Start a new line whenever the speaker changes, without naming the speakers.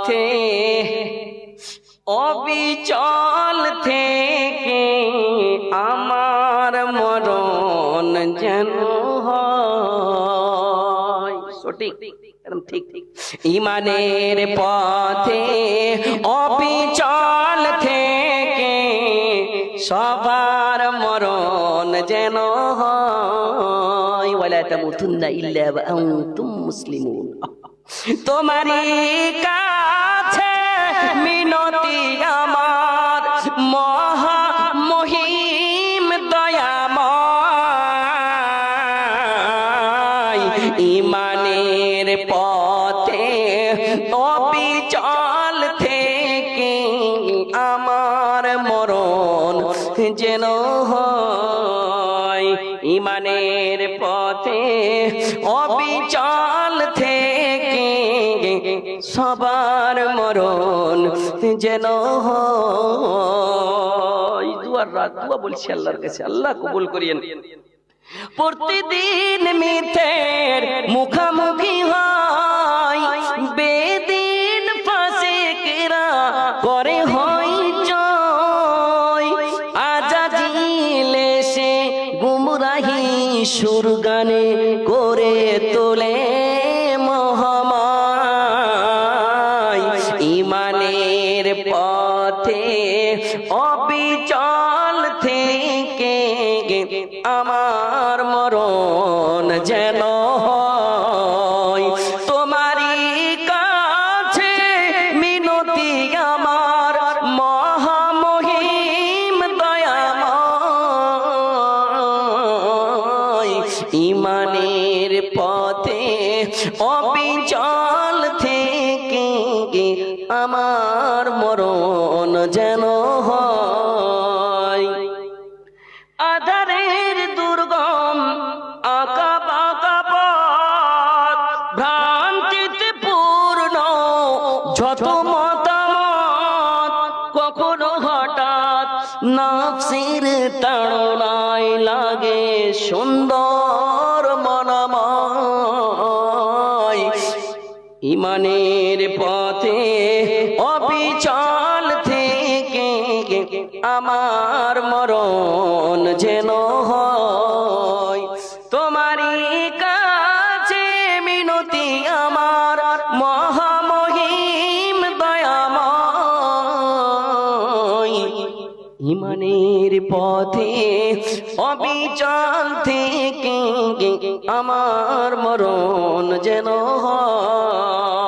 পথে অবিচল থেকে আমার মরণ যেন হয় সঠিক একদম ঠিক ঈমানের পথে অবিচল থেকে সবার মরণ যেন হয় ওয়ালা তামুতুন্না ইল্লা ওয়া আনতুম মুসলিমুন। তোমারই কাছে মিনতি আমার মহা মহিম দয়াময় ঈমানের পথে অবিচল থেকে আমার মরণ যেন হয় ঈমানের পথে অবিচল থেকে সবার মরণ যেন হয়। দুয়ার রাত দুয়া বলছি আল্লাহর কাছে, আল্লাহ কবুল করিয়েন। প্রতিদিন মিথ্যের মুখামুখি হয়, বেদিন ফাসিকরা করে হইচই, আজাজিল এসে গুমরাহি সুর গানে করে তোলে মহামায় ঈমানের পথে অবিচল থেকে আমার মরণ যেন হয়। তোমারই কাছে মিনতি আমার মহামহিম দয়াময় ঈমানের পথে অবিচল থেকে আমার মরণ যেন হয়। আধারের দুর্গম আঁকা বাঁকা পথ, ভ্রান্তিতে পূর্ণ যত মতামত, কখনো হঠাৎ নফসের তাড়নায় লাগে সুন্দর মনাময় ঈমানের পথে অবিচল থেকে আমার মরণ যেন হয়। তোমারই কাছে মিনতি আমার মহামহিম দয়াময় ঈমানের পথে অবিচল থেকে আমার মরণ যেন হয়।